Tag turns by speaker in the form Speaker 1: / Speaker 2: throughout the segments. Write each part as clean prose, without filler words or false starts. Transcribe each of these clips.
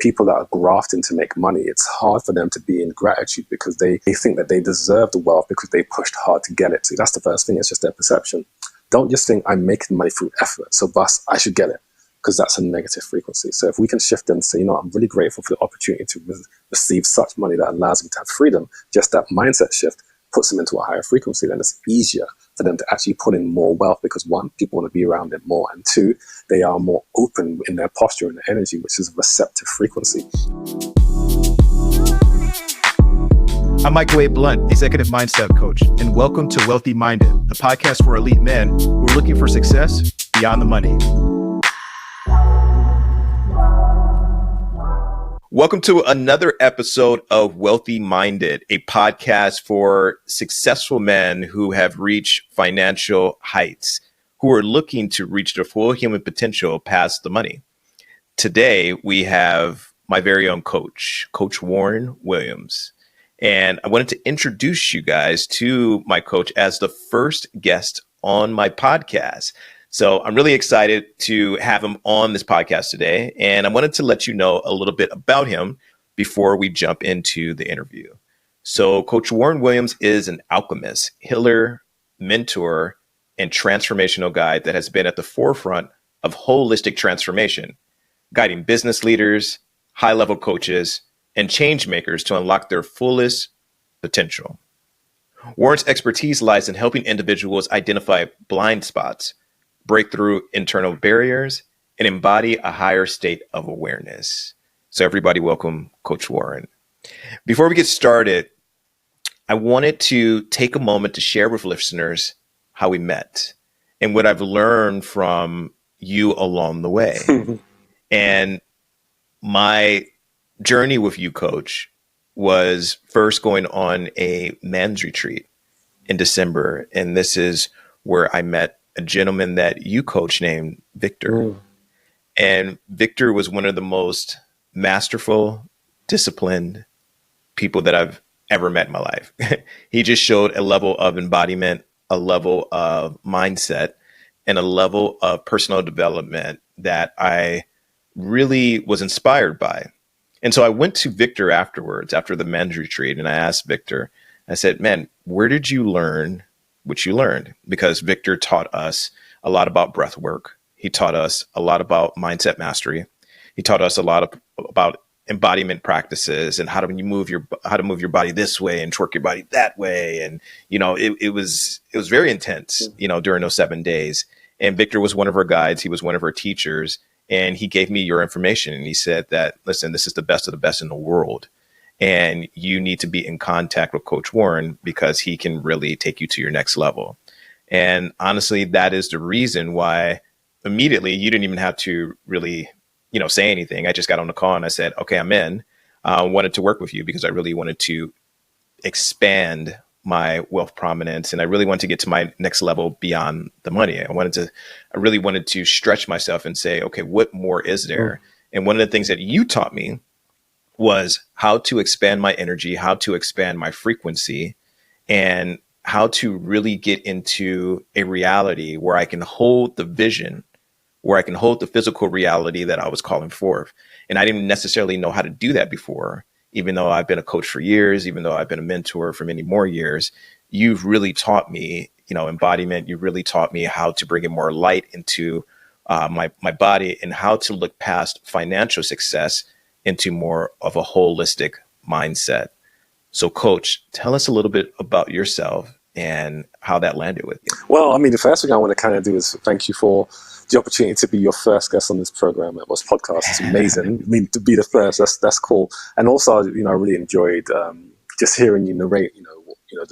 Speaker 1: People that are grafting to make money, it's hard for them to be in gratitude because they think that they deserve the wealth because they pushed hard to get it. So that's the first thing. It's just their perception. Don't just think I'm making money through effort, so thus I should get it, because that's a negative frequency. So if we can shift and say, I'm really grateful for the opportunity to receive such money that allows me to have freedom, just that mindset shift puts them into a higher frequency, then it's easier for them to actually put in more wealth because one, people want to be around it more, and two, they are more open in their posture and their energy, which is a receptive frequency.
Speaker 2: I'm Microwave Blunt, Executive Mindset Coach, and welcome to Wealthy Minded, the podcast for elite men who are looking for success beyond the money. Welcome to another episode of Wealthy Minded, a podcast for successful men who have reached financial heights, who are looking to reach their full human potential past the money. Today, we have my very own coach, Coach Warren Williams. And I wanted to introduce you guys to my coach as the first guest on my podcast. So I'm really excited to have him on this podcast today. And I wanted to let you know a little bit about him before we jump into the interview. So Coach Warren Williams is an alchemist, healer, mentor, and transformational guide that has been at the forefront of holistic transformation, guiding business leaders, high-level coaches, and change makers to unlock their fullest potential. Warren's expertise lies in helping individuals identify blind spots, break through internal barriers, and embody a higher state of awareness. So everybody, welcome Coach Warren. Before we get started, I wanted to take a moment to share with listeners how we met and what I've learned from you along the way. And my journey with you, Coach, was first going on a men's retreat in December. And this is where I met a gentleman that you coach named Victor. And Victor was one of the most masterful, disciplined people that I've ever met in my life. He just showed a level of embodiment, a level of mindset, and a level of personal development that I really was inspired by. And so I went to Victor afterwards, after the men's retreat, and I asked Victor, I said, man, where did you learn what you learned? Because Victor taught us a lot about breath work. He taught us a lot about mindset mastery. He taught us a lot about embodiment practices and how to move your body this way and twerk your body that way. And, it was very intense, during those 7 days. And Victor was one of our guides. He was one of our teachers. And he gave me your information. And he said that, listen, this is the best of the best in the world. And you need to be in contact with Coach Warren because he can really take you to your next level. And honestly, that is the reason why immediately you didn't even have to really, say anything. I just got on the call and I said, okay, I'm in. I wanted to work with you because I really wanted to expand my wealth prominence. And I really wanted to get to my next level beyond the money. I really wanted to stretch myself and say, okay, what more is there? And one of the things that you taught me was how to expand my energy, how to expand my frequency, and how to really get into a reality where I can hold the vision, where I can hold the physical reality that I was calling forth. And I didn't necessarily know how to do that before, even though I've been a coach for years, even though I've been a mentor for many more years. You've really taught me, embodiment. You really taught me how to bring in more light into my body and how to look past financial success into more of a holistic mindset. So Coach, tell us a little bit about yourself and how that landed with you.
Speaker 1: Well, the first thing I want to kind of do is thank you for the opportunity to be your first guest on this program. It was podcast. It's amazing. To be the first, that's cool. And also, I really enjoyed just hearing you narrate,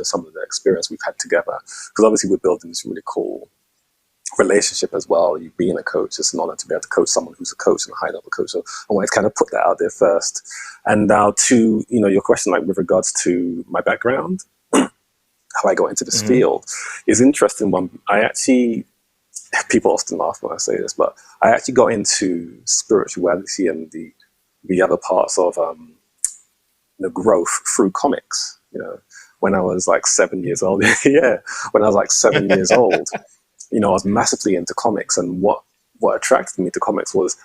Speaker 1: some of the experience we've had together. Because obviously we're building this really cool relationship as well. You being a coach, it's an honor to be able to coach someone who's a coach and a high level coach. So I wanted to kind of put that out there first. And now to, your question, like with regards to my background, how I got into this field is interesting one. People often laugh when I say this, but I actually got into spirituality and the other parts of the growth through comics, when I was like 7 years old. Yeah, when I was like 7 years old. I was massively into comics, and what attracted me to comics was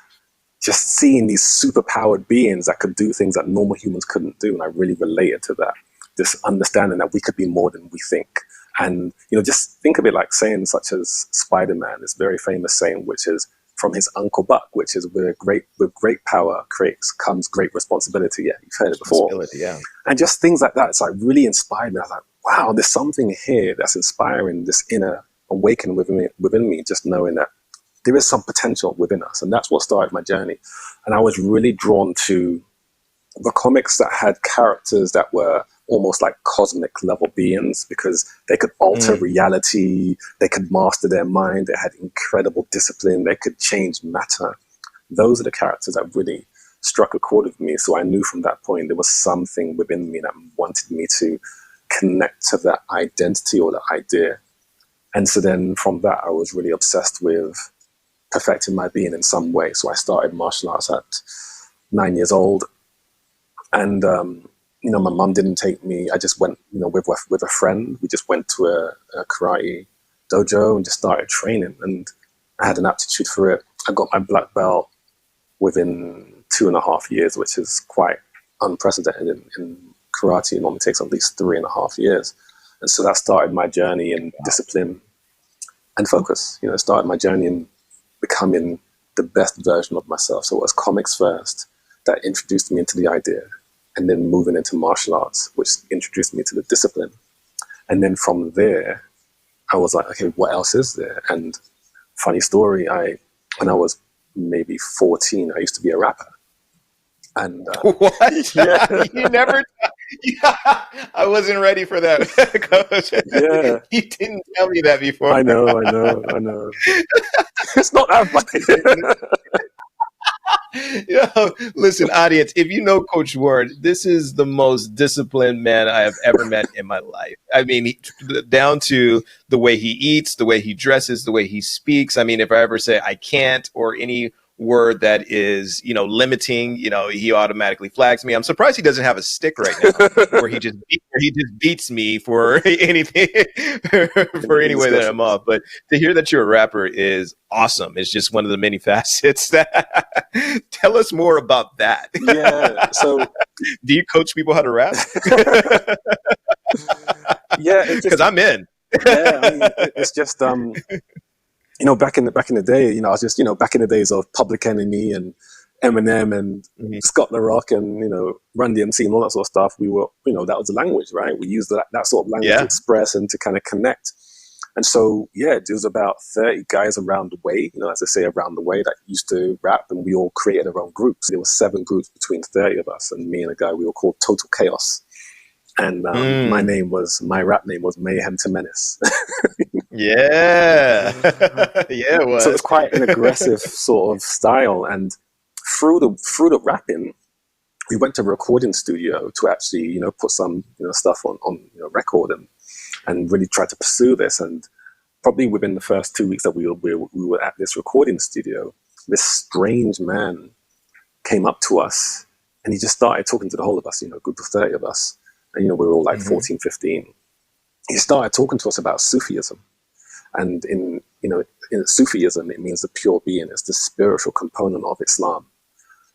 Speaker 1: just seeing these superpowered beings that could do things that normal humans couldn't do. And I really related to that, this understanding that we could be more than we think. And, just think of it like saying such as Spider-Man, this very famous saying, which is from his Uncle Buck, which is with great power comes great responsibility. Yeah, you've heard it before.
Speaker 2: Yeah.
Speaker 1: And just things like that, it's like really inspired me. I was like, wow, there's something here that's inspiring this inner awakening within me, just knowing that there is some potential within us. And that's what started my journey. And I was really drawn to the comics that had characters that were almost like cosmic level beings, because they could alter reality, they could master their mind, they had incredible discipline, they could change matter. Those are the characters that really struck a chord with me. So I knew from that point there was something within me that wanted me to connect to that identity or that idea. And so then from that, I was really obsessed with perfecting my being in some way. So I started martial arts at 9 years old. And, my mum didn't take me. I just went, with a friend. We just went to a karate dojo and just started training. And I had an aptitude for it. I got my black belt within 2.5 years, which is quite unprecedented in karate. It normally takes at least 3.5 years. And so that started my journey in discipline and focus. It started my journey in becoming the best version of myself. So it was comics first that introduced me into the idea, and then moving into martial arts, which introduced me to the discipline. And then from there, I was like, okay, what else is there? And funny story, when I was maybe 14, I used to be a rapper. And
Speaker 2: what?
Speaker 1: Yeah.
Speaker 2: You never. Yeah, I wasn't ready for that, Coach.
Speaker 1: Yeah,
Speaker 2: You didn't tell me that before.
Speaker 1: I know. It's not that funny.
Speaker 2: Listen, audience, if you know Coach Ward, this is the most disciplined man I have ever met in my life. I mean, down to the way he eats, the way he dresses, the way he speaks. I mean, if I ever say I can't or any word that is, limiting, he automatically flags me. I'm surprised he doesn't have a stick right now where he just beats me for anything, for any way that I'm off. But to hear that you're a rapper is awesome. It's just one of the many facets. Tell us more about that.
Speaker 1: Yeah. So,
Speaker 2: do you coach people how to rap?
Speaker 1: Yeah,
Speaker 2: because I'm in.
Speaker 1: Yeah, I mean, it's just back in the day, I was just back in the days of Public Enemy and Eminem and Scott La Rock and Run DMC and all that sort of stuff. We were that was the language, right? We used that sort of language to express and to kind of connect. And so it was about 30 guys around the way, as I say, around the way that used to rap, and we all created our own groups. There were 7 groups between 30 of us, and me and a guy we were called Total Chaos. And my rap name was Mayhem to Menace.
Speaker 2: Yeah. Yeah, it was.
Speaker 1: So it's quite an aggressive sort of style. And through the rapping, we went to a recording studio to actually, put some, stuff on record and really try to pursue this. And probably within the first 2 weeks that we were at this recording studio, this strange man came up to us and he just started talking to the whole of us, a group of 30 of us. And, we were all like 14, 15. He started talking to us about Sufism. And in Sufism, it means the pure being. It's the spiritual component of Islam.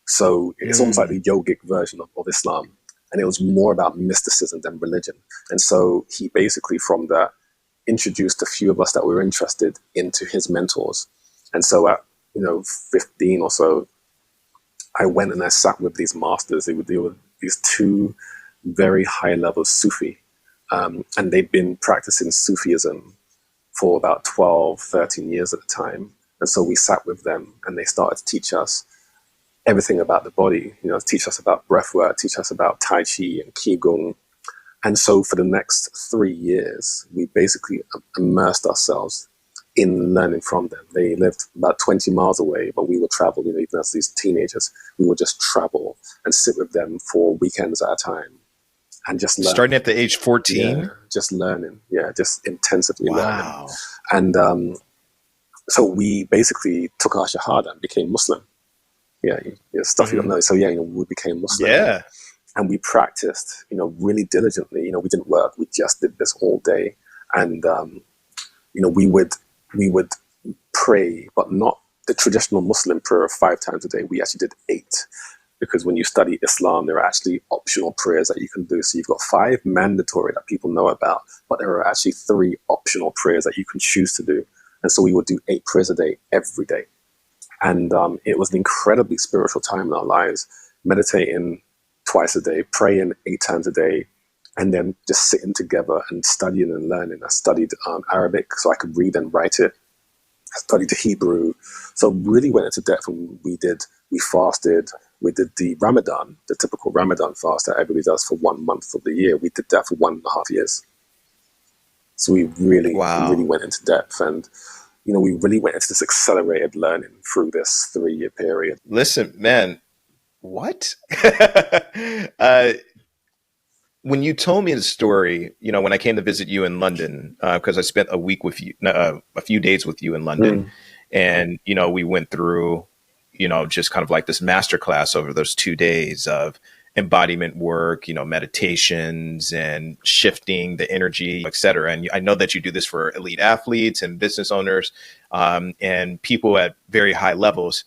Speaker 1: So it's almost like the yogic version of Islam. And it was more about mysticism than religion. And so he basically from that introduced a few of us that were interested into his mentors. And so at, 15 or so, I went and I sat with these masters. They were these 2 very high level Sufi. And they'd been practicing Sufism for about 12, 13 years at the time. And so we sat with them and they started to teach us everything about the body, teach us about breathwork, teach us about Tai Chi and Qigong. And so for the next 3 years, we basically immersed ourselves in learning from them. They lived about 20 miles away, but we would travel, even as these teenagers, we would just travel and sit with them for weekends at a time. And just learn.
Speaker 2: Starting at the age 14?
Speaker 1: Yeah, just learning. Yeah, just intensively
Speaker 2: Wow.
Speaker 1: learning. And so we basically took our Shahada and became Muslim. Yeah, stuff you don't know. So we became Muslim.
Speaker 2: Yeah.
Speaker 1: And we practiced, really diligently. We didn't work. We just did this all day. And, we would pray, but not the traditional Muslim prayer of 5 times a day, we actually did 8. Because when you study Islam, there are actually optional prayers that you can do. So you've got 5 mandatory that people know about, but there are actually 3 optional prayers that you can choose to do. And so we would do 8 prayers a day, every day. And it was an incredibly spiritual time in our lives, meditating twice a day, praying 8 times a day, and then just sitting together and studying and learning. I studied Arabic so I could read and write it. I studied Hebrew. So really went into depth, and we fasted. We did the Ramadan, the typical Ramadan fast that everybody does for 1 month of the year. We did that for 1.5 years. So we really went into depth, and we really went into this accelerated learning through this 3-year period.
Speaker 2: Listen, man, what? When you told me the story, when I came to visit you in London, because I spent a week with you, a few days with you in London, and, we went through, just kind of like this masterclass over those 2 days of embodiment work, meditations and shifting the energy, et cetera. And I know that you do this for elite athletes and business owners, and people at very high levels.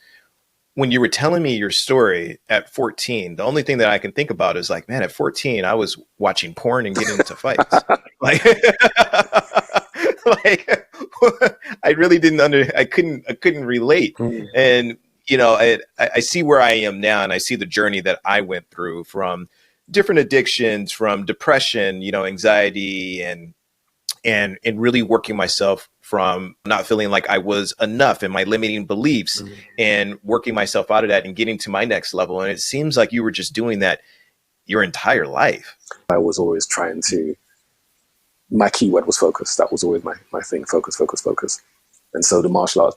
Speaker 2: When you were telling me your story at 14, the only thing that I can think about is like, man, at 14, I was watching porn and getting into fights. like I really I couldn't relate. And, I see where I am now, and I see the journey that I went through, from different addictions, from depression, anxiety, and really working myself from not feeling like I was enough, and my limiting beliefs, and working myself out of that and getting to my next level. And it seems like you were just doing that your entire life.
Speaker 1: I was always trying to, my keyword was focus. That was always my thing, focus, focus, focus. And so the martial arts,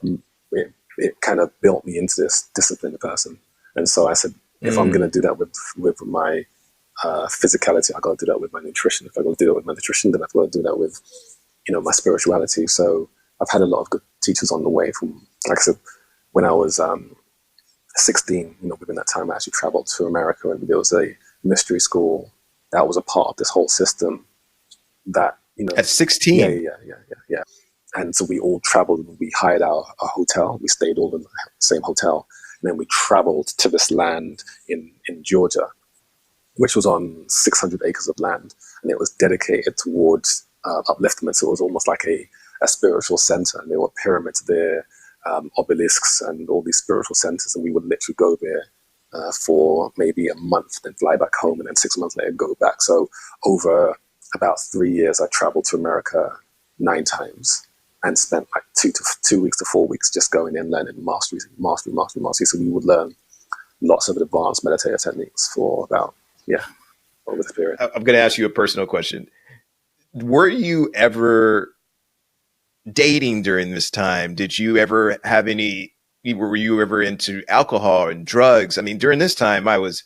Speaker 1: it kind of built me into this disciplined person. And so I said, if I'm going to do that with my physicality, I got to do that with my nutrition. If I'm going to do that with my nutrition, then I've got to do that with, my spirituality. So I've had a lot of good teachers on the way. From, like I said, when I was 16, within that time, I actually traveled to America, and there was a mystery school that was a part of this whole system. That
Speaker 2: at 16,
Speaker 1: yeah. And so we all traveled. We hired a hotel. We stayed all in the same hotel, and then we traveled to this land in Georgia, which was on 600 acres of land, and it was dedicated towards upliftment. So it was almost like a spiritual center, and there were pyramids there, obelisks, and all these spiritual centers. And we would literally go there for maybe a month, then fly back home, and then 6 months later go back. So over about 3 years, I traveled to America 9 times and spent like 2 weeks to 4 weeks just going in, learning mastery. So we would learn lots of advanced meditative techniques for about, over this period.
Speaker 2: I'm going to ask you a personal question. Were you ever dating during this time? Did you ever have were you ever into alcohol and drugs? I mean, during this time, I was,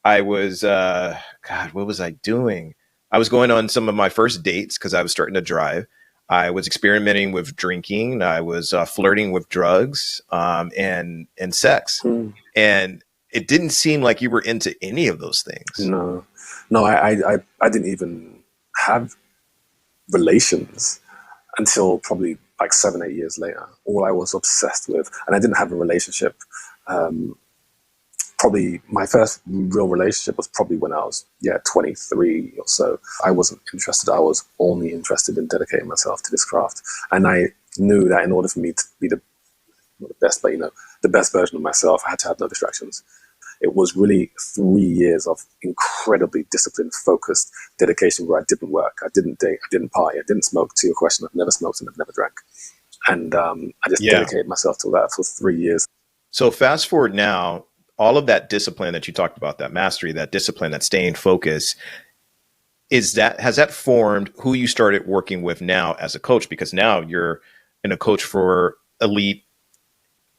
Speaker 2: God, what was I doing? I was going on some of my first dates because I was starting to drive. I was experimenting with drinking. I was flirting with drugs and sex. And it didn't seem like you were into any of those things.
Speaker 1: No, I didn't even have relations until probably like 7-8 years later. All I was obsessed with, and I didn't have a relationship. Probably my first real relationship was probably when I was 23 or so. I wasn't interested. I was only interested in dedicating myself to this craft, and I knew that in order for me to be not the best, but the best version of myself, I had to have no distractions. It was really 3 years of incredibly disciplined, focused dedication where I didn't work, I didn't date, I didn't party, I didn't smoke. To your question, I've never smoked and I've never drank. And I just dedicated myself to that for 3 years.
Speaker 2: So fast forward now, all of that discipline that you talked about, that mastery, that discipline, that staying focused, has that formed who you started working with now as a coach? Because now you're a coach for elite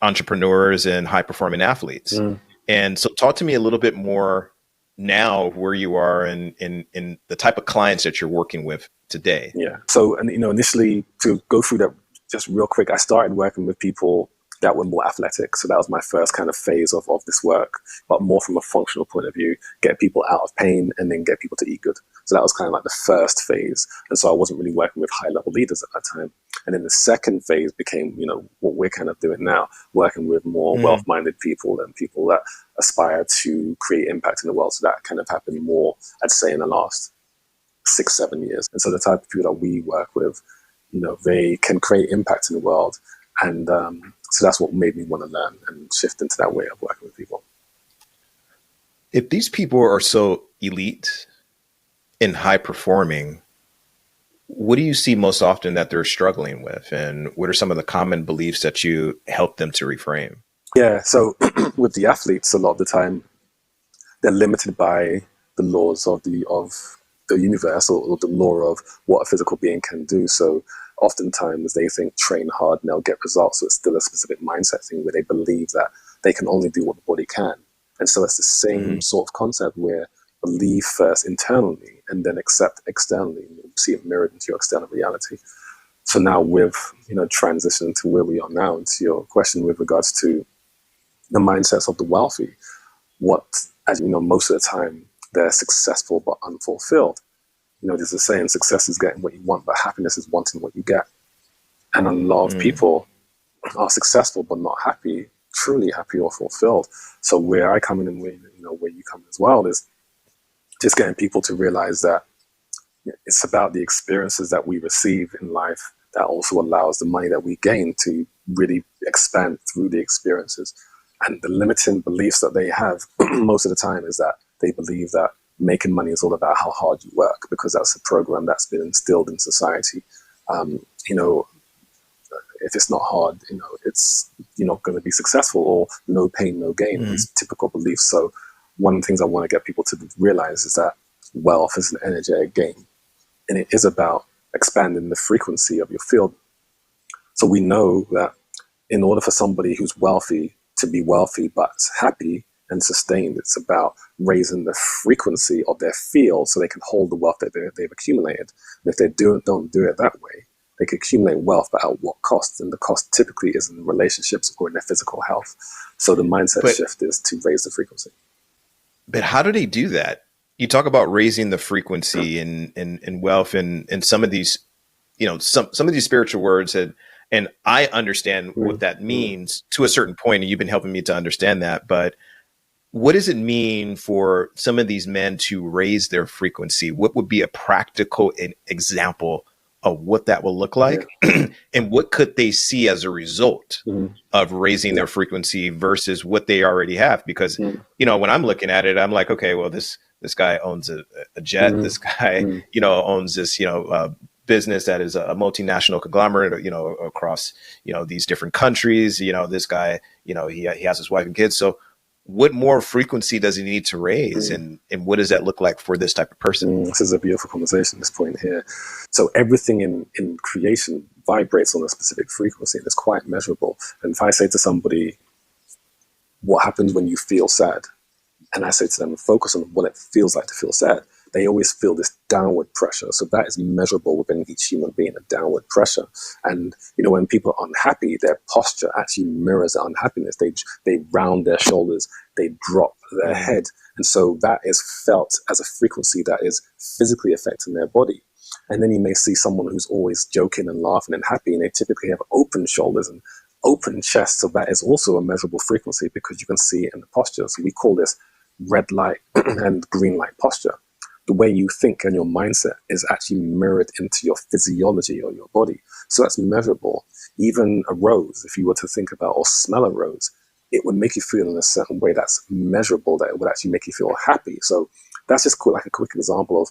Speaker 2: entrepreneurs and high performing athletes. And so talk to me a little bit more now where you are in the type of clients that you're working with today.
Speaker 1: Yeah. So, and initially, to go through that just real quick, I started working with people that were more athletic. So that was my first kind of phase of this work, but more from a functional point of view, get people out of pain and then get people to eat good. So that was kind of like the first phase. And so I wasn't really working with high level leaders at that time. And then the second phase became, what we're kind of doing now, working with more wealth-minded people and people that aspire to create impact in the world. So that kind of happened more, I'd say, in the last 6-7 years. And so the type of people that we work with, they can create impact in the world. And so that's what made me want to learn and shift into that way of working with people.
Speaker 2: If these people are so elite and high performing, what do you see most often that they're struggling with? And what are some of the common beliefs that you help them to reframe?
Speaker 1: Yeah, so with the athletes, a lot of the time, they're limited by the laws of the universe, or the law of what a physical being can do. So oftentimes they think train hard and they'll get results. So it's still a specific mindset thing where they believe that they can only do what the body can. And so it's the same sort of concept where believe first internally and then accept externally. You see it mirrored into your external reality. So now we've, transitioned to where we are now, into your question with regards to the mindsets of the wealthy. As you know, most of the time they're successful but unfulfilled. There's a saying, success is getting what you want, but happiness is wanting what you get. And a lot of people are successful but not happy, truly happy or fulfilled. So where I come in and where you come in as well is just getting people to realize that it's about the experiences that we receive in life that also allows the money that we gain to really expand through the experiences. And the limiting beliefs that they have most of the time is that they believe that making money is all about how hard you work, because that's a program that's been instilled in society. If it's not hard, you're not going to be successful, or no pain, no gain. These typical beliefs. So one of the things I want to get people to realize is that wealth is an energetic game, and it is about expanding the frequency of your field. So we know that in order for somebody who's wealthy to be wealthy but happy and sustained, it's about raising the frequency of their field so they can hold the wealth that they've accumulated. And if they don't do it that way, they can accumulate wealth, but at what cost? And the cost typically is in relationships or in their physical health. So the mindset shift is to raise the frequency.
Speaker 2: But how do they do that? You talk about raising the frequency in wealth and some of these, some of these spiritual words, and I understand what that means to a certain point, and you've been helping me to understand that. But what does it mean for some of these men to raise their frequency? What would be a practical example of what that will look like? Yeah. And what could they see as a result of raising their frequency versus what they already have? Because, when I'm looking at it, I'm like, okay, well, this guy owns a jet. This guy, owns this, business that is a multinational conglomerate, across, these different countries. This guy, he has his wife and kids. So what more frequency does he need to raise? And what does that look like for this type of person?
Speaker 1: This is a beautiful conversation, this point here. So everything in creation vibrates on a specific frequency, and it's quite measurable. And if I say to somebody, what happens when you feel sad? And I say to them, focus on what it feels like to feel sad. They always feel this downward pressure. So that is measurable within each human being, a downward pressure. And, when people are unhappy, their posture actually mirrors the unhappiness. They round their shoulders, they drop their head. And so that is felt as a frequency that is physically affecting their body. And then you may see someone who's always joking and laughing and happy, and they typically have open shoulders and open chest. So that is also a measurable frequency because you can see it in the posture. So we call this red light and green light posture. The way you think and your mindset is actually mirrored into your physiology or your body. So that's measurable. Even a rose, if you were to think about or smell a rose, it would make you feel in a certain way that's measurable, that it would actually make you feel happy. So that's just like a quick example of,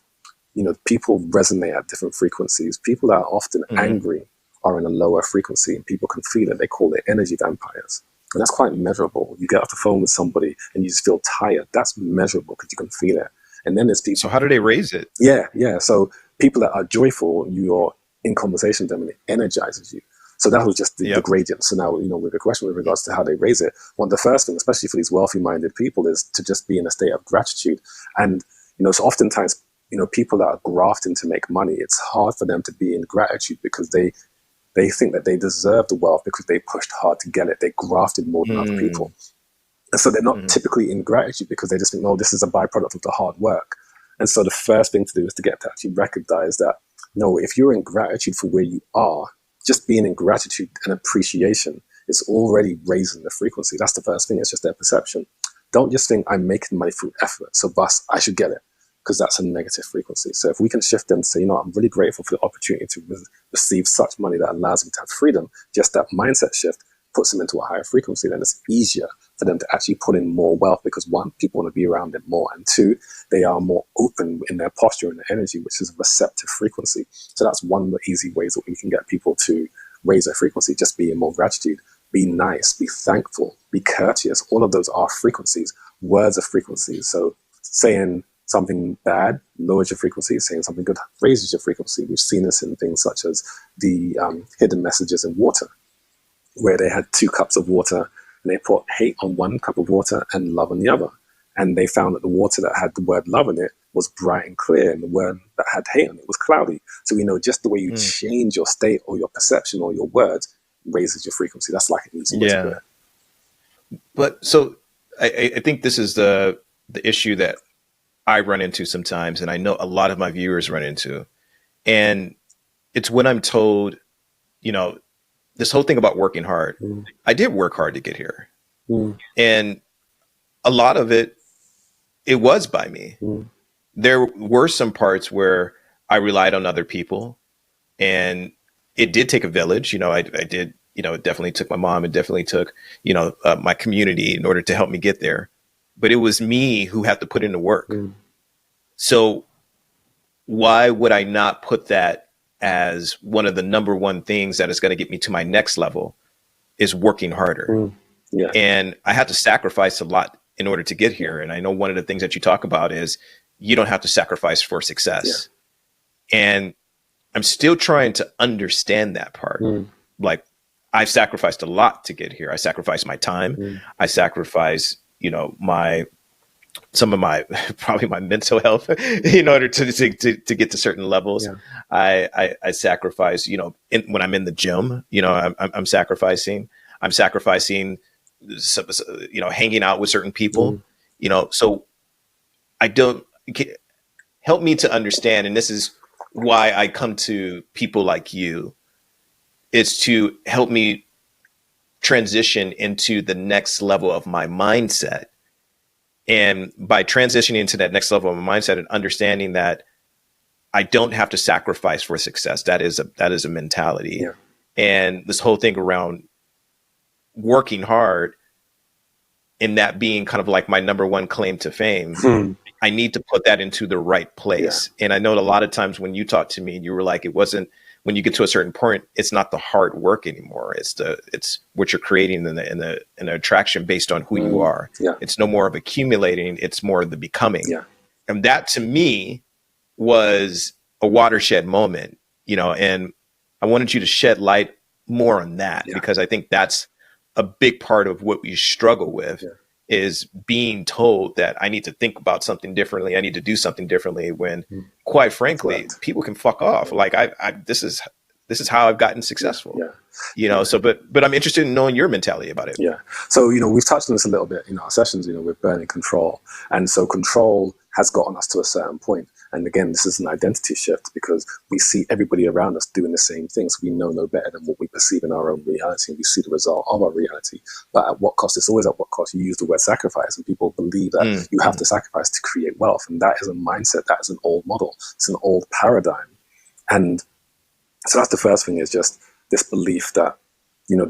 Speaker 1: people resonate at different frequencies. People that are often angry are in a lower frequency, and people can feel it. They call it energy vampires. And that's quite measurable. You get off the phone with somebody and you just feel tired. That's measurable because you can feel it. And then there's people.
Speaker 2: So how do they raise it?
Speaker 1: Yeah. So people that are joyful, you're in conversation with them and it energizes you. So that was just the gradient. So now, with a question with regards to how they raise it, one of the first things, especially for these wealthy-minded people, is to just be in a state of gratitude. And, so oftentimes, people that are grafting to make money, it's hard for them to be in gratitude because they think that they deserve the wealth because they pushed hard to get it. They grafted more than other people. And so they're not typically in gratitude because they just think, no, this is a byproduct of the hard work. And so the first thing to do is to get to actually recognize that, no, if you're in gratitude for where you are, just being in gratitude and appreciation is already raising the frequency. That's the first thing. It's just their perception. Don't just think I'm making money through effort, so thus I should get it, because that's a negative frequency. So if we can shift them to say, I'm really grateful for the opportunity to receive such money that allows me to have freedom, just that mindset shift puts them into a higher frequency, then it's easier for them to actually put in more wealth, because one, people want to be around them more, and two, they are more open in their posture and their energy, which is a receptive frequency. So that's one of the easy ways that we can get people to raise their frequency, just be in more gratitude, be nice, be thankful, be courteous. All of those are frequencies, words of frequencies. So saying something bad lowers your frequency, saying something good raises your frequency. We've seen this in things such as the hidden messages in water, where they had 2 cups of water and they put hate on one cup of water and love on the other. And they found that the water that had the word love in it was bright and clear, and the word that had hate on it was cloudy. So we know just the way you change your state or your perception or your words raises your frequency. That's like an easy way to do it.
Speaker 2: But so I think this is the issue that I run into sometimes, and I know a lot of my viewers run into. And it's when I'm told, this whole thing about working hard. I did work hard to get here. And a lot of it was by me. There were some parts where I relied on other people, and it did take a village. I did, it definitely took my mom. It definitely took, my community in order to help me get there. But it was me who had to put in the work. So why would I not put that as one of the number one things that is going to get me to my next level is working harder. And I had to sacrifice a lot in order to get here. And I know one of the things that you talk about is you don't have to sacrifice for success. And I'm still trying to understand that part. Like, I've sacrificed a lot to get here. I sacrificed my time. I sacrificed, some of my, probably my mental health in order to get to certain levels. I sacrifice, when I'm in the gym, I'm sacrificing, hanging out with certain people, so I don't help me to understand. And this is why I come to people like you, is to help me transition into the next level of my mindset. And by transitioning into that next level of my mindset and understanding that I don't have to sacrifice for success, that is a mentality. And this whole thing around working hard and that being kind of like my number one claim to fame, I need to put that into the right place. And I know a lot of times when you talk to me, you were like, it wasn't, when you get to a certain point, it's not the hard work anymore. It's what you're creating in the attraction based on who you are. It's no more of accumulating. It's more of the becoming. And that to me was a watershed moment, and I wanted you to shed light more on that, because I think that's a big part of what we struggle with is being told that I need to think about something differently. I need to do something differently, when quite frankly, people can fuck off. Like this is how I've gotten successful, so, but I'm interested in knowing your mentality about it.
Speaker 1: So, we've touched on this a little bit in our sessions, with burning control. And so control has gotten us to a certain point. And again, this is an identity shift, because we see everybody around us doing the same things. We know no better than what we perceive in our own reality, and we see the result of our reality. But at what cost? It's always at what cost. You use the word sacrifice, and people believe that you have to sacrifice to create wealth. And that is a mindset. That is an old model. It's an old paradigm. And so that's the first thing, is just this belief that,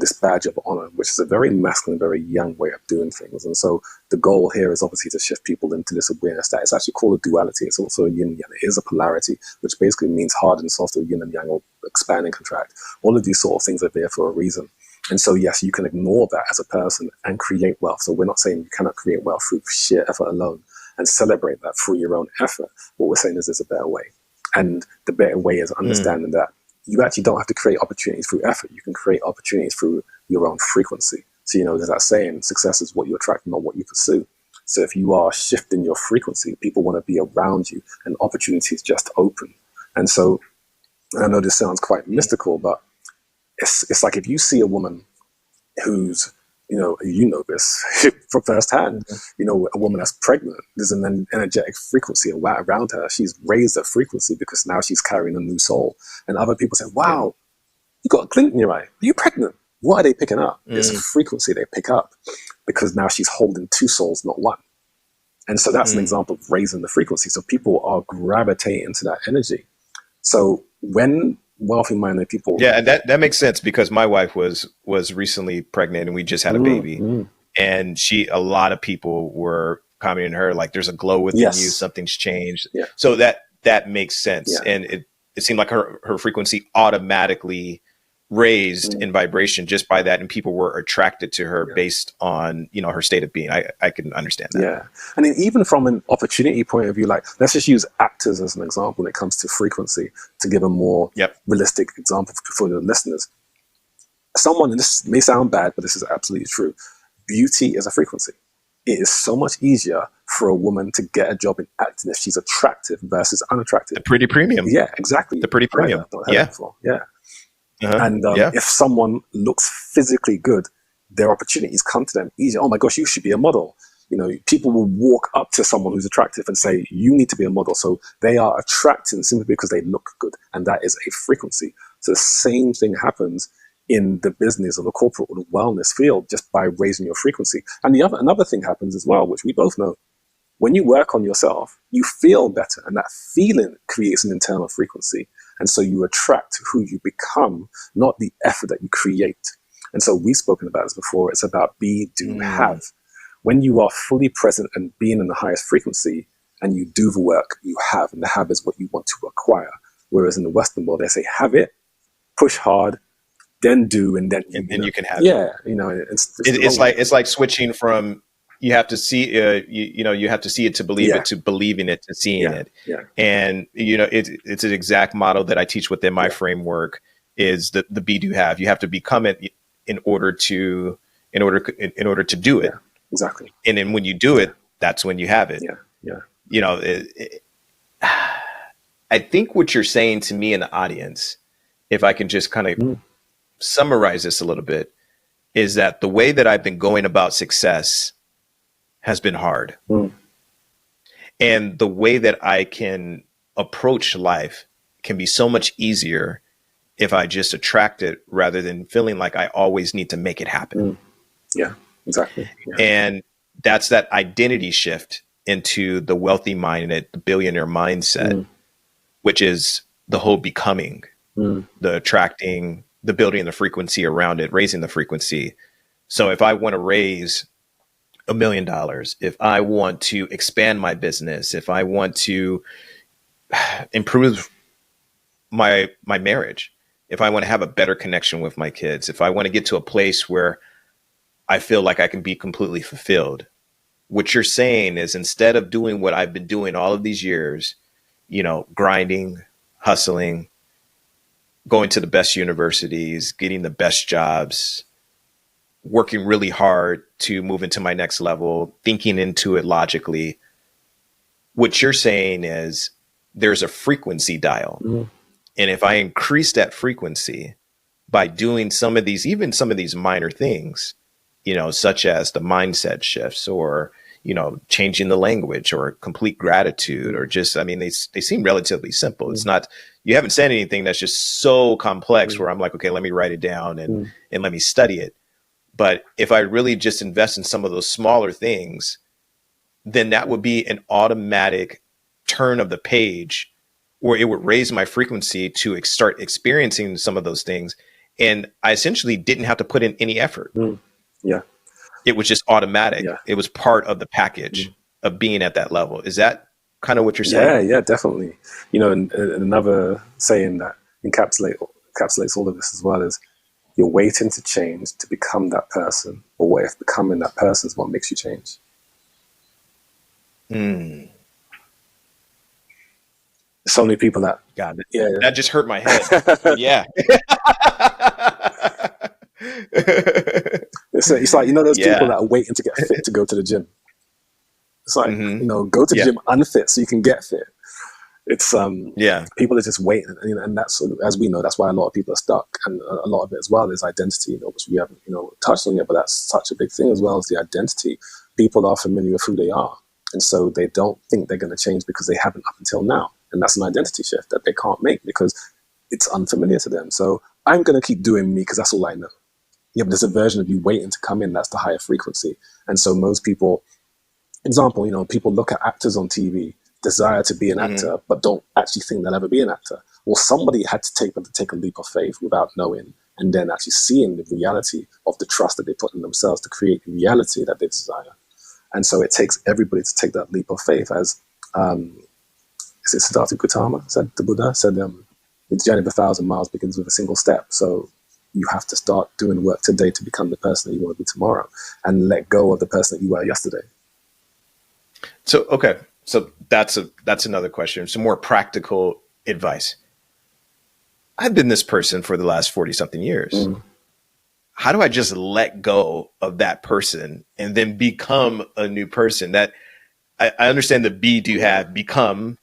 Speaker 1: this badge of honor, which is a very masculine, very young way of doing things. And so the goal here is obviously to shift people into this awareness that it's actually called a duality. It's also a yin and yang. It is a polarity, which basically means hard and soft, or yin and yang, or expand and contract. All of these sort of things are there for a reason. And so, yes, you can ignore that as a person and create wealth. So we're not saying you cannot create wealth through sheer effort alone and celebrate that through your own effort. What we're saying is there's a better way. And the better way is understanding that you actually don't have to create opportunities through effort. You can create opportunities through your own frequency. So, there's that saying, success is what you attract, not what you pursue. So if you are shifting your frequency, people want to be around you, and opportunities just open. And so, I know this sounds quite mystical, but it's like if you see a woman who's, this from firsthand, a woman that's pregnant, there's an energetic frequency around her. She's raised her frequency because now she's carrying a new soul. And other people say, wow, You got a glint in your eye. Are you pregnant? What are they picking up? It's a frequency they pick up because now she's holding two souls, not one. And so that's an example of raising the frequency. So people are gravitating to that energy. So when wealthy minded people,
Speaker 2: and that makes sense because my wife was recently pregnant and we just had a baby, and a lot of people were commenting to her like, "There's a glow within you, something's changed."
Speaker 1: Yeah.
Speaker 2: So that makes sense,
Speaker 1: Yeah.
Speaker 2: and it seemed like her frequency automatically raised in vibration just by that, and people were attracted to her based on her state of being. I can understand that.
Speaker 1: Yeah, and then even from an opportunity point of view, like let's just use actors as an example when it comes to frequency to give a more realistic example for the listeners. Someone, and this may sound bad, but this is absolutely true. Beauty is a frequency. It is so much easier for a woman to get a job in acting if she's attractive versus unattractive.
Speaker 2: The pretty premium.
Speaker 1: Yeah, exactly.
Speaker 2: The pretty premium.
Speaker 1: Yeah. And if someone looks physically good, their opportunities come to them easier. Oh my gosh, you should be a model. People will walk up to someone who's attractive and say, you need to be a model. So they are attracting simply because they look good. And that is a frequency. So the same thing happens in the business or the corporate or the wellness field just by raising your frequency. And another thing happens as well, which we both know. When you work on yourself, you feel better, and that feeling creates an internal frequency. And so you attract who you become, not the effort that you create. And so we've spoken about this before. It's about be, do, have. When you are fully present and being in the highest frequency and you do the work, you have, and the have is what you want to acquire. Whereas in the Western world, they say, have it, push hard, then do, and then
Speaker 2: you can have
Speaker 1: it.
Speaker 2: Yeah,
Speaker 1: it's
Speaker 2: like switching from you have to see you have to see it to believe it, to believing it, to seeing it.
Speaker 1: Yeah.
Speaker 2: And it's an exact model that I teach within my framework is the be, do, have. You have to become it in order to do it.
Speaker 1: Yeah, exactly.
Speaker 2: And then when you do it, that's when you have it. I think what you're saying to me in the audience, if I can just kind of summarize this a little bit, is that the way that I've been going about success has been hard. And the way that I can approach life can be so much easier if I just attract it rather than feeling like I always need to make it happen.
Speaker 1: Yeah, exactly. Yeah.
Speaker 2: And that's that identity shift into the wealthy minded, the billionaire mindset, which is the whole becoming, the attracting, the building the frequency around it, raising the frequency. So if I want to raise $1 million, if I want to expand my business, if I want to improve my marriage, if I want to have a better connection with my kids, if I want to get to a place where I feel like I can be completely fulfilled, what you're saying is instead of doing what I've been doing all of these years, grinding, hustling, going to the best universities, getting the best jobs, working really hard to move into my next level, thinking into it logically. What you're saying is there's a frequency dial. And if I increase that frequency by doing some of these minor things, such as the mindset shifts or, changing the language or complete gratitude or just, they seem relatively simple. It's not, you haven't said anything that's just so complex where I'm like, okay, let me write it down and let me study it. But if I really just invest in some of those smaller things, then that would be an automatic turn of the page where it would raise my frequency to start experiencing some of those things. And I essentially didn't have to put in any effort.
Speaker 1: Yeah.
Speaker 2: It was just automatic.
Speaker 1: Yeah.
Speaker 2: It was part of the package of being at that level. Is that kind of what you're saying?
Speaker 1: Yeah, definitely. And another saying that encapsulates all of this as well is you're waiting to change to become that person, or what if becoming that person is what makes you change? So many people that
Speaker 2: got it.
Speaker 1: Yeah,
Speaker 2: that just hurt my head. Yeah.
Speaker 1: It's like those people that are waiting to get fit to go to the gym. It's like go to the gym unfit so you can get fit. It's people are just waiting, and that's, as we know, that's why a lot of people are stuck, and a lot of it as well is identity, which we haven't touched on yet, but that's such a big thing as well as the identity. People are familiar with who they are, and so they don't think they're going to change because they haven't up until now, and that's an identity shift that they can't make because it's unfamiliar to them. So I'm going to keep doing me because that's all I know. Yeah, but there's a version of you waiting to come in that's the higher frequency. And so most people, example, people look at actors on TV, desire to be an actor, but don't actually think they'll ever be an actor. Well, somebody had to take a leap of faith without knowing, and then actually seeing the reality of the trust that they put in themselves to create the reality that they desire. And so it takes everybody to take that leap of faith. As is it Siddhartha Gautama said, the Buddha said, the journey of 1,000 miles begins with a single step. So you have to start doing work today to become the person that you want to be tomorrow, and let go of the person that you were yesterday.
Speaker 2: So, okay. So that's another question. Some more practical advice. I've been this person for the last 40 something years. How do I just let go of that person and then become a new person? That I understand the be, do, have, become,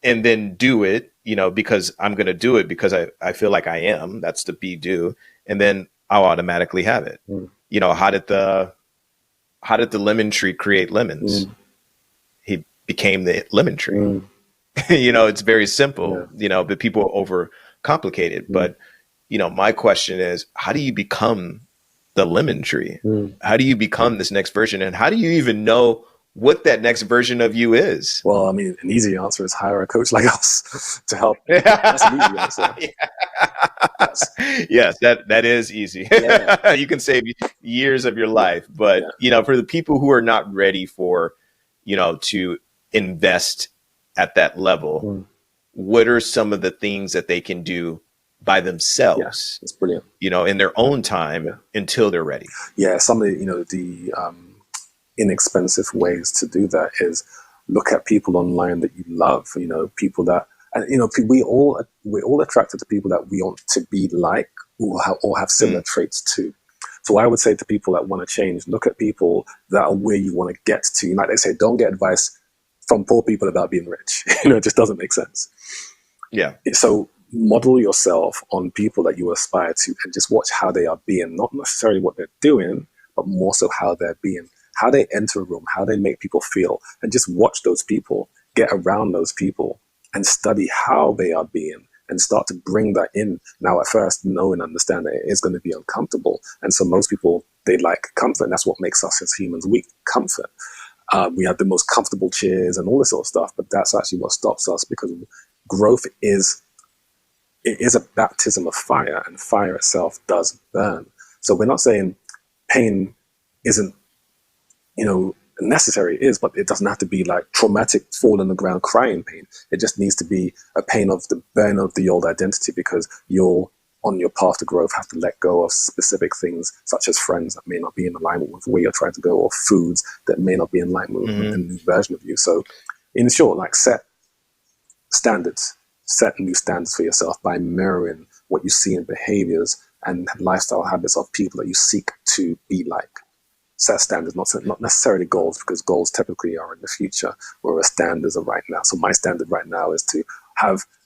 Speaker 2: and then do it, because I'm going to do it because I feel like I am. That's the be, do. And then I'll automatically have it. How did the lemon tree create lemons? He became the lemon tree. It's very simple, but people overcomplicate it. But, my question is, how do you become the lemon tree? How do you become this next version? And how do you even know what that next version of you is?
Speaker 1: Well, I mean, an easy answer is hire a coach like us to help. That's an easy answer.
Speaker 2: Yes, that is easy. Yeah. You can save years of your life. But, for the people who are not ready for, to invest at that level, what are some of the things that they can do by themselves?
Speaker 1: It's brilliant.
Speaker 2: In their own time until they're ready.
Speaker 1: Yeah, some of the inexpensive ways to do that is look at people online that you love. People that, and we're all attracted to people that we want to be like or have similar traits to. So I would say to people that want to change, look at people that are where you want to get to. Like they say, don't get advice from poor people about being rich. It just doesn't make sense.
Speaker 2: Yeah.
Speaker 1: So model yourself on people that you aspire to and just watch how they are being, not necessarily what they're doing, but more so how they're being, how they enter a room, how they make people feel, and just watch those people, get around those people and study how they are being and start to bring that in. Now, at first, know and understand that it is going to be uncomfortable. And so most people, they like comfort. And that's what makes us as humans weak, comfort. We have the most comfortable chairs and all this sort of stuff, but that's actually what stops us, because growth is a baptism of fire, and fire itself does burn. So we're not saying pain isn't, necessary. It is, but it doesn't have to be like traumatic, fall on the ground, crying pain. It just needs to be a pain of the burn of the old identity, because you're on your path to growth, have to let go of specific things, such as friends that may not be in alignment with where you're trying to go, or foods that may not be in alignment with the new version of you. So in short, like set new standards for yourself by mirroring what you see in behaviors and lifestyle habits of people that you seek to be like. Set standards, not necessarily goals, because goals typically are in the future, whereas standards are right now. So my standard right now is to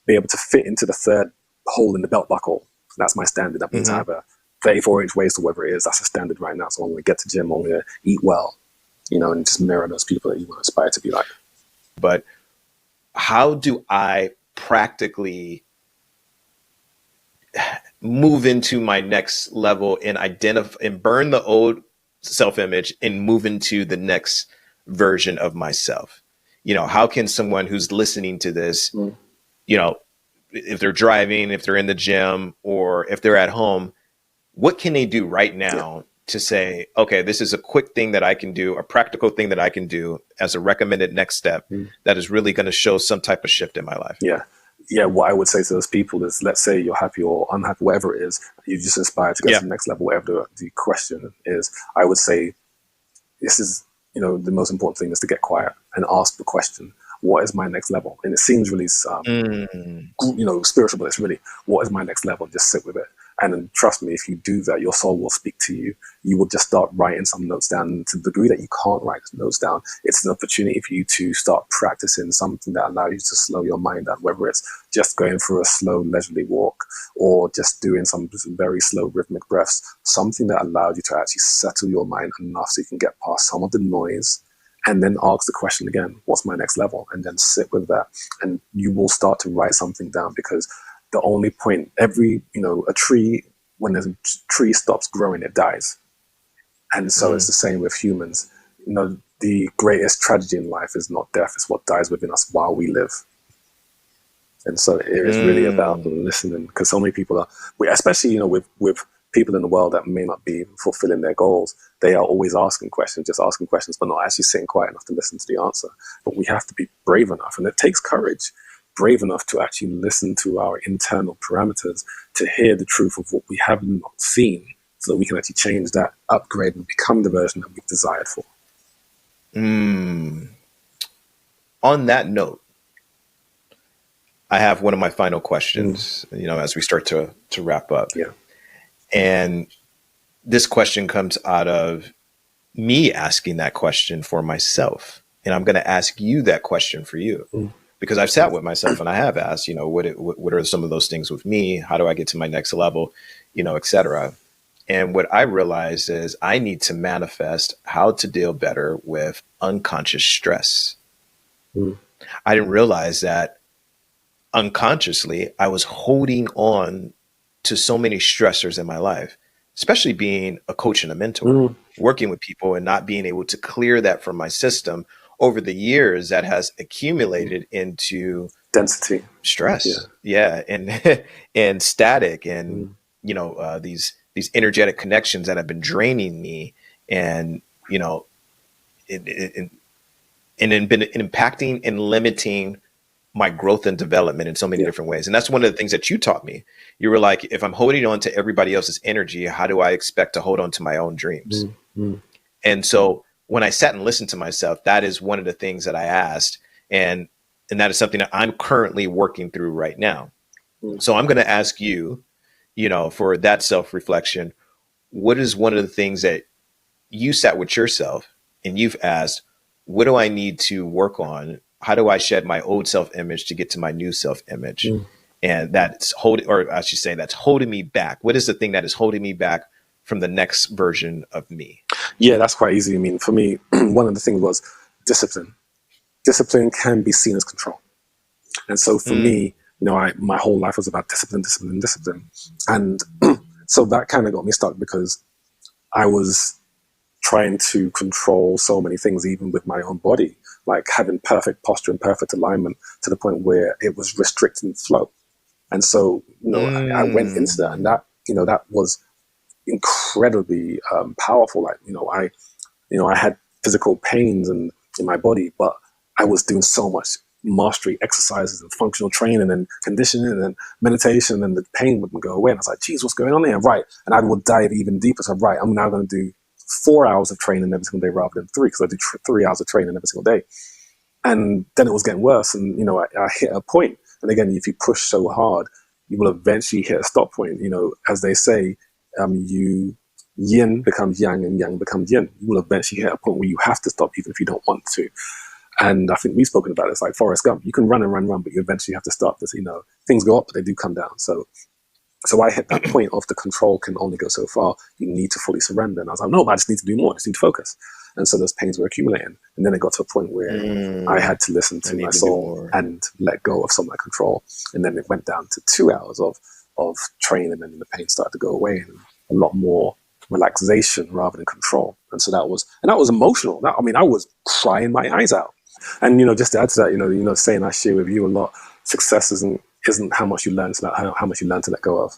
Speaker 1: be able to fit into the third hole in the belt buckle. That's my standard. That means I have a 34-inch waist or whatever it is. That's a standard right now. So I'm going to get to gym, I'm going to eat well, and just mirror those people that you want to aspire to be like.
Speaker 2: But how do I practically move into my next level and identify and burn the old self-image and move into the next version of myself? How can someone who's listening to this, if they're driving, if they're in the gym, or if they're at home, what can they do right now to say, okay, this is a quick thing that I can do, a practical thing that I can do as a recommended next step that is really going to show some type of shift in my life?
Speaker 1: Yeah, what I would say to those people is, let's say you're happy or unhappy, whatever it is, you just aspire to get to the next level, whatever the question is. I would say this is, the most important thing is to get quiet and ask the question, what is my next level? And it seems really, spiritual, but it's really, what is my next level? Just sit with it. And then trust me, if you do that, your soul will speak to you. You will just start writing some notes down. And to the degree that you can't write notes down, it's an opportunity for you to start practicing something that allows you to slow your mind down, whether it's just going through a slow, leisurely walk, or just doing some very slow rhythmic breaths, something that allows you to actually settle your mind enough so you can get past some of the noise, and then ask the question again, what's my next level? And then sit with that. And you will start to write something down, because the only point, a tree, when a tree stops growing, it dies. And so it's the same with humans. The greatest tragedy in life is not death, it's what dies within us while we live. And so it is really about listening, because so many people especially, with people in the world that may not be fulfilling their goals, they are always asking questions, but not actually sitting quiet enough to listen to the answer. But we have to be brave enough, and it takes courage, brave enough to actually listen to our internal parameters, to hear the truth of what we have not seen, so that we can actually change that, upgrade, and become the version that we've desired for.
Speaker 2: On that note, I have one of my final questions, as we start to wrap up.
Speaker 1: Yeah.
Speaker 2: And this question comes out of me asking that question for myself. And I'm going to ask you that question for you, because I've sat with myself and I have asked, what are some of those things with me? How do I get to my next level, et cetera? And what I realized is I need to manifest how to deal better with unconscious stress. I didn't realize that unconsciously I was holding on to so many stressors in my life, especially being a coach and a mentor, working with people and not being able to clear that from my system over the years. That has accumulated into
Speaker 1: density,
Speaker 2: stress. Yeah. And static, and, these energetic connections that have been draining me, and, and been impacting and limiting my growth and development in so many different ways. And that's one of the things that you taught me. You were like, if I'm holding on to everybody else's energy, how do I expect to hold on to my own dreams? And so when I sat and listened to myself, that is one of the things that I asked. And that is something that I'm currently working through right now. So I'm going to ask you, for that self-reflection, what is one of the things that you sat with yourself and you've asked, what do I need to work on? How do I shed my old self-image to get to my new self-image? And that's that's holding me back. What is the thing that is holding me back from the next version of me?
Speaker 1: Yeah, that's quite easy. I mean, for me, one of the things was discipline. Discipline can be seen as control. And so for me, my whole life was about discipline. And so that kind of got me stuck, because I was trying to control so many things, even with my own body, like having perfect posture and perfect alignment, to the point where it was restricting flow. And so, I went into that, and that was incredibly powerful. Like, I had physical pains in my body, but I was doing so much mastery exercises and functional training and conditioning and meditation, and the pain wouldn't go away. And I was like, geez, what's going on here? Right. And I would dive even deeper. So, right, I'm now going to do 4 hours of training every single day rather than 3, because I do 3 hours of training every single day. And then it was getting worse. And, I hit a point. And again, if you push so hard, you will eventually hit a stop point. As they say, yin becomes yang and yang becomes yin. You will eventually hit a point where you have to stop, even if you don't want to. And I think we've spoken about this, like Forrest Gump. You can run, but you eventually have to stop. This, things go up, but they do come down. So I hit that point of the control can only go so far. You need to fully surrender. And I was like, no, but I just need to do more. I just need to focus. And so those pains were accumulating. And then it got to a point where I had to listen to my soul and let go of some of my control. And then it went down to 2 hours of training, and then the pain started to go away, and a lot more relaxation rather than control. And so that was emotional. I was crying my eyes out. And, just to add to that, saying I share with you a lot, success isn't how much you learn, it's about how much you learn to let go of.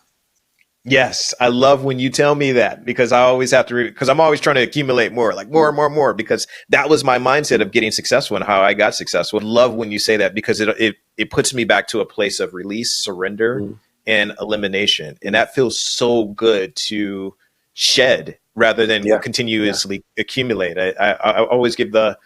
Speaker 2: Yes. I love when you tell me that, because I always have to because I'm always trying to accumulate more, like more and more and more, because that was my mindset of getting successful and how I got successful. I love when you say that, because it puts me back to a place of release, surrender, and elimination. And that feels so good to shed rather than continuously accumulate. I always give the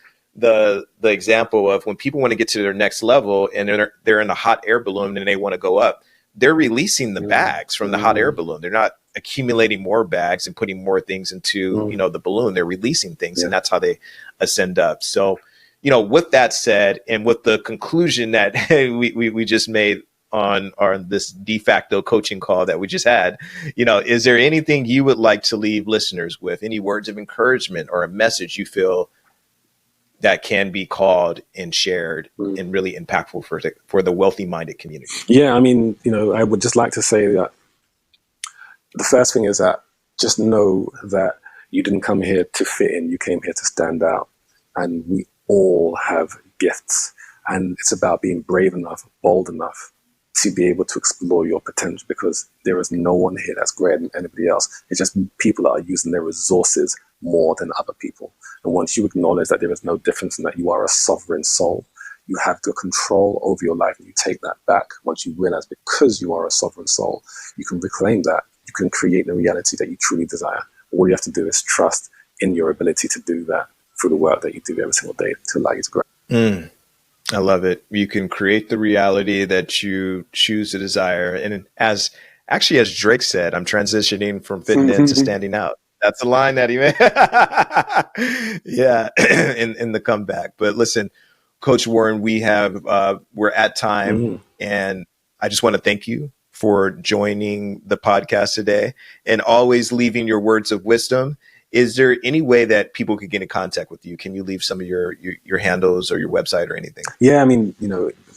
Speaker 2: example of when people want to get to their next level and they're in a hot air balloon and they want to go up, they're releasing the bags from the hot air balloon. They're not accumulating more bags and putting more things into, the balloon. They're releasing things, and that's how they ascend up. So, with that said, and with the conclusion that we just made on this de facto coaching call that we just had, is there anything you would like to leave listeners with? Any words of encouragement or a message you feel that can be called and shared and really impactful for the wealthy minded community?
Speaker 1: Yeah, I mean, I would just like to say that the first thing is that just know that you didn't come here to fit in, you came here to stand out. And we all have gifts. And it's about being brave enough, bold enough to be able to explore your potential, because there is no one here that's greater than anybody else. It's just people that are using their resources more than other people. And once you acknowledge that there is no difference and that you are a sovereign soul, you have the control over your life, and you take that back. Once you realize, because you are a sovereign soul, you can reclaim that. You can create the reality that you truly desire. All you have to do is trust in your ability to do that through the work that you do every single day to allow you to grow.
Speaker 2: I love it. You can create the reality that you choose to desire. And as Drake said, I'm transitioning from fitting in to standing out. That's the line that he made. Yeah, in the comeback. But listen, Coach Warren, we're at time, and I just want to thank you for joining the podcast today and always leaving your words of wisdom. Is there any way that people could get in contact with you? Can you leave some of your handles or your website or anything?
Speaker 1: Yeah, I mean,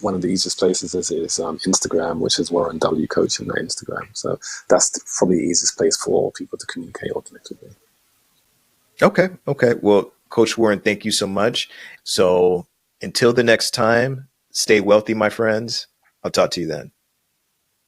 Speaker 1: one of the easiest places is Instagram, which is Warren W. Coach on Instagram. So that's probably the easiest place for people to communicate or connect with me.
Speaker 2: Okay. Well, Coach Warren, thank you so much. So until the next time, stay wealthy, my friends. I'll talk to you then.